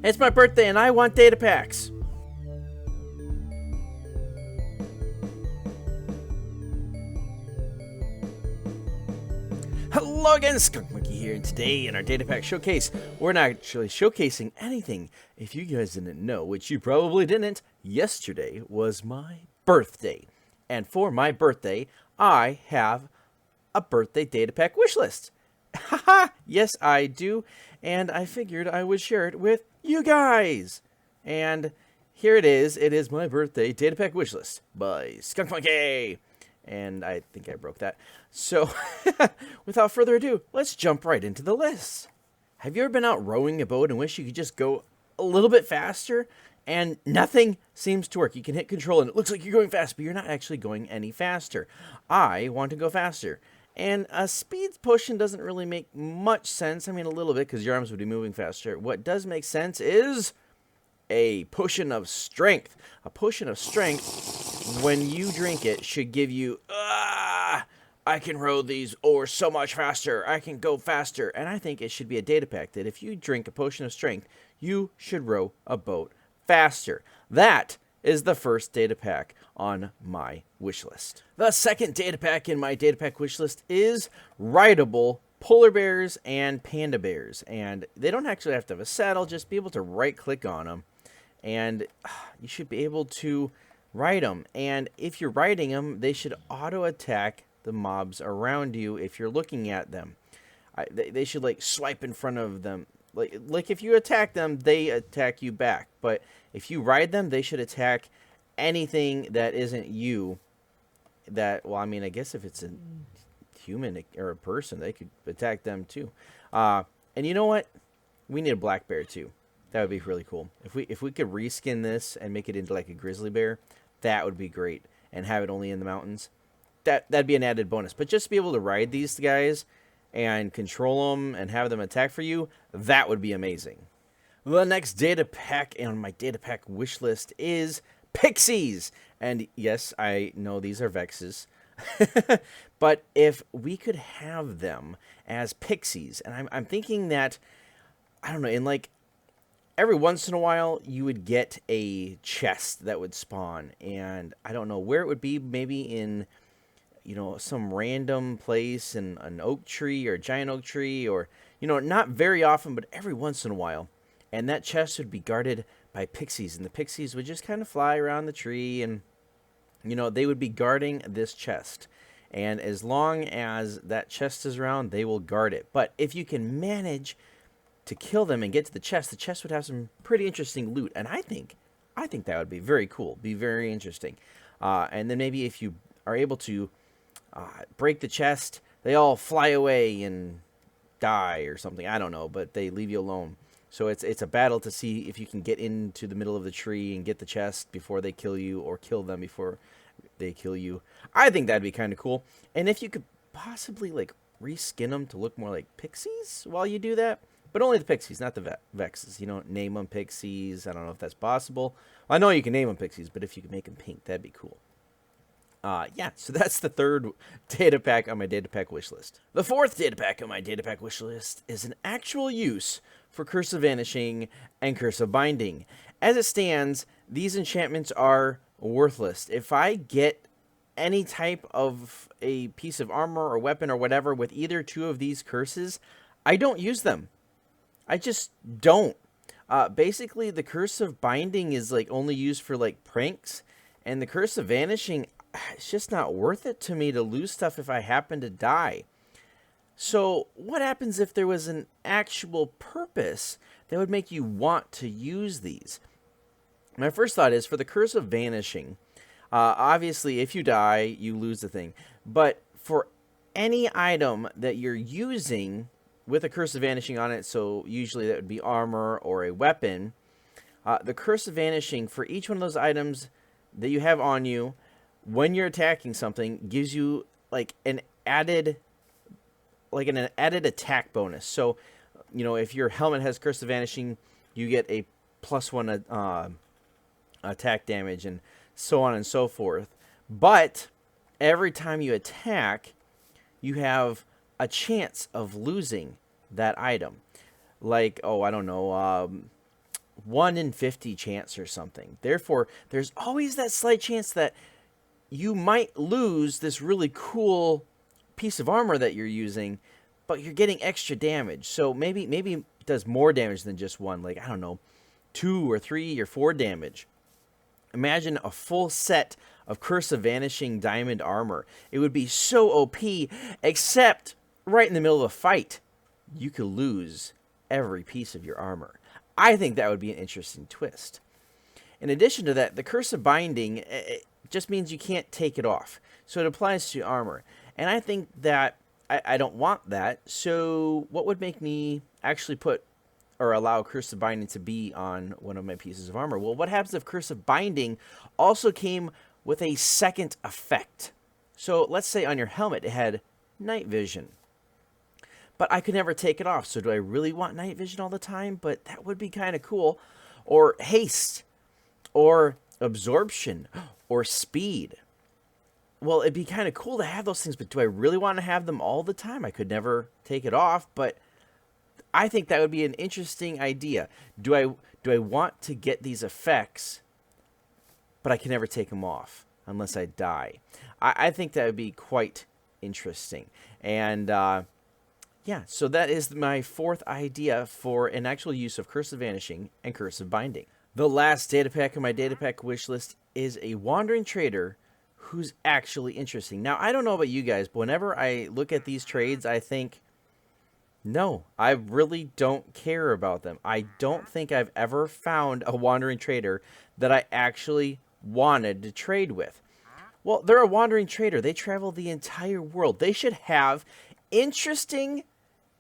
It's my birthday and I want Datapacks. Hello again, Skunk Monkey here, and today in our Datapack showcase, we're not actually showcasing anything. If you guys didn't know, which you probably didn't, yesterday was my birthday. And for my birthday, I have a birthday Datapack wishlist. Haha, yes I do, and I figured I would share it with you guys. And here it is my birthday Datapack wishlist by Skunk Monkey. And I think I broke that. So, without further ado, let's jump right into the list. Have you ever been out rowing a boat and wish you could just go a little bit faster? And nothing seems to work. You can hit control and it looks like you're going fast, but you're not actually going any faster. I want to go faster. And a speed potion doesn't really make much sense. I mean, a little bit, because your arms would be moving faster. What does make sense is a potion of strength. A potion of strength, when you drink it, should give you, I can row these oars so much faster. I can go faster. And I think it should be a data pack that if you drink a potion of strength, you should row a boat faster. That is the first data pack on my wish list. The second data pack in my data pack wish list is rideable polar bears and panda bears. And they don't actually have to have a saddle, just be able to right click on them. And you should be able to ride them. And if you're riding them, they should auto attack the mobs around you if you're looking at them. They should like swipe in front of them. Like if you attack them, they attack you back. But if you ride them, they should attack anything that isn't you. That, well, I mean, I guess if it's a human or a person, they could attack them too. And you know what? We need a black bear too. That would be really cool. If we could reskin this and make it into like a grizzly bear, that would be great. And have it only in the mountains. That'd be an added bonus. But just to be able to ride these guys and control them and have them attack for you, that would be amazing. The next data pack on my data pack wish list is pixies. And yes, I know these are Vexes. But if we could have them as pixies, and I'm thinking that, I don't know, in like every once in a while you would get a chest that would spawn, and I don't know where it would be, maybe in, you know, some random place in an oak tree or a giant oak tree, or, you know, not very often, but every once in a while. And that chest would be guarded by pixies, and the pixies would just kind of fly around the tree, and, you know, they would be guarding this chest. And as long as that chest is around, they will guard it. But if you can manage to kill them and get to the chest would have some pretty interesting loot. And I think that would be very cool, be very interesting. And then maybe if you are able to break the chest, they all fly away and die or something. I don't know, but they leave you alone. So it's a battle to see if you can get into the middle of the tree and get the chest before they kill you, or kill them before they kill you. I think that'd be kind of cool. And if you could possibly like reskin them to look more like pixies while you do that, but only the pixies, not the Vexes. You know, name them pixies. I don't know if that's possible. Well, I know you can name them pixies, but if you could make them pink, that'd be cool. Yeah, so that's the third data pack on my data pack wish list. The fourth data pack on my data pack wish list is an actual use for Curse of Vanishing and Curse of Binding. As it stands, these enchantments are worthless. If I get any type of a piece of armor or weapon or whatever with either two of these curses, I don't use them. I just don't. Basically, the Curse of Binding is like only used for like pranks, and the Curse of Vanishing, it's just not worth it to me to lose stuff if I happen to die. So what happens if there was an actual purpose that would make you want to use these? My first thought is for the Curse of Vanishing. Obviously, if you die, you lose the thing. But for any item that you're using with a Curse of Vanishing on it, so usually that would be armor or a weapon, the Curse of Vanishing for each one of those items that you have on you, when you're attacking something, gives you like an added attack bonus. So, you know, if your helmet has Curse of Vanishing, you get a +1 attack damage, and so on and so forth. But every time you attack, you have a chance of losing that item. Like, oh, I don't know, 1 in 50 chance or something. Therefore, there's always that slight chance that you might lose this really cool piece of armor that you're using, but you're getting extra damage. So maybe it does more damage than just 1, like, I don't know, 2 or 3 or 4 damage. Imagine a full set of Curse of Vanishing diamond armor. It would be so OP, except right in the middle of a fight, you could lose every piece of your armor. I think that would be an interesting twist. In addition to that, the Curse of Binding, it just means you can't take it off. So it applies to armor. And I think that I don't want that. So what would make me actually put or allow Curse of Binding to be on one of my pieces of armor? Well, what happens if Curse of Binding also came with a second effect? So let's say on your helmet it had night vision, but I could never take it off. So do I really want night vision all the time? But that would be kind of cool. Or haste, or absorption, or speed. Well, it'd be kind of cool to have those things, but do I really want to have them all the time? I could never take it off, but I think that would be an interesting idea. Do I want to get these effects, but I can never take them off unless I die? I think that would be quite interesting. And yeah, so that is my 4th idea for an actual use of Curse of Vanishing and Curse of Binding. The last data pack on my data pack wish list is a Wandering Trader who's actually interesting. Now, I don't know about you guys, but whenever I look at these trades, I think, no, I really don't care about them. I don't think I've ever found a Wandering Trader that I actually wanted to trade with. Well, they're a Wandering Trader. They travel the entire world. They should have interesting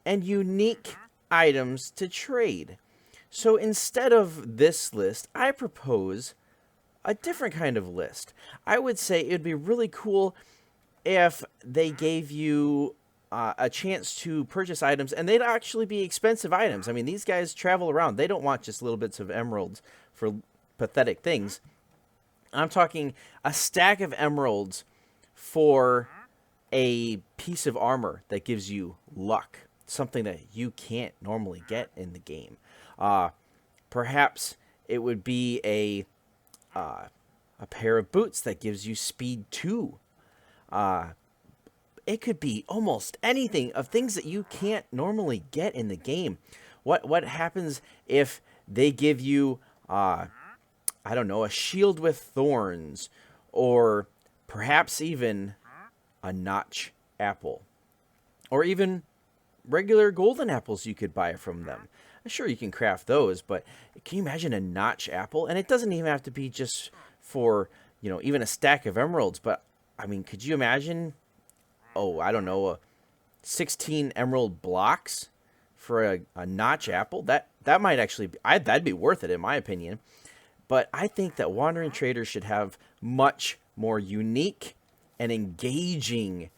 and unique items to trade. So instead of this list, I propose a different kind of list. I would say it would be really cool if they gave you a chance to purchase items, and they'd actually be expensive items. I mean, these guys travel around. They don't want just little bits of emeralds for pathetic things. I'm talking a stack of emeralds for a piece of armor that gives you luck, something that you can't normally get in the game. Perhaps it would be a pair of boots that gives you speed 2. It could be almost anything of things that you can't normally get in the game. What happens if they give you, I don't know, a shield with thorns, or perhaps even a notch apple, or even regular golden apples you could buy from them. Sure, you can craft those, but can you imagine a notch apple? And it doesn't even have to be just for, you know, even a stack of emeralds, but I mean, could you imagine, oh, I don't know, 16 emerald blocks for a notch apple? That might actually be, that'd be worth it in my opinion. But I think that Wandering Traders should have much more unique and engaging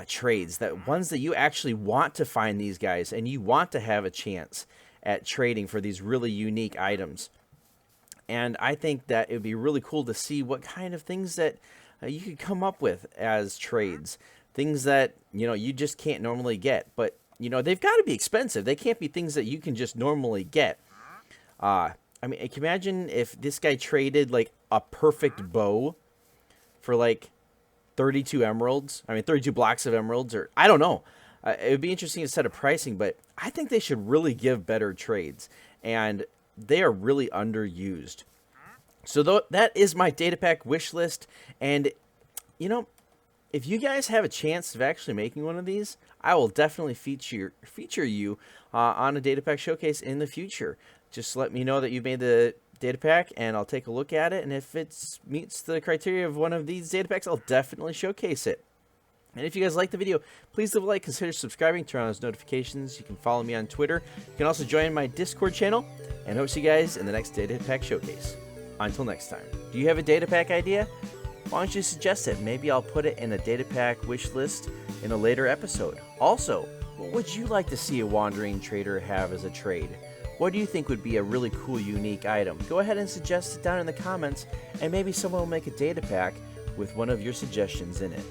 trades, that ones that you actually want to find these guys and you want to have a chance at trading for these really unique items. And I think that it would be really cool to see what kind of things that you could come up with as trades. Things that, you know, you just can't normally get. But, you know, they've got to be expensive. They can't be things that you can just normally get. I mean, can you imagine if this guy traded, like, a perfect bow for, like, 32 emeralds? I mean, 32 blocks of emeralds, or I don't know. It would be interesting to set a pricing, but I think they should really give better trades, and they are really underused. So that is my data pack wish list, and, you know, if you guys have a chance of actually making one of these, I will definitely feature you on a data pack showcase in the future. Just let me know that you made the data pack, and I'll take a look at it, and if it meets the criteria of one of these data packs, I'll definitely showcase it. And if you guys like the video, please leave a like, consider subscribing, turn on those notifications. You can follow me on Twitter. You can also join my Discord channel, and hope to see you guys in the next data pack showcase. Until next time, do you have a data pack idea? Why don't you suggest it? Maybe I'll put it in a data pack wish list in a later episode. Also, what would you like to see a Wandering Trader have as a trade? What do you think would be a really cool, unique item? Go ahead and suggest it down in the comments, and maybe someone will make a data pack with one of your suggestions in it.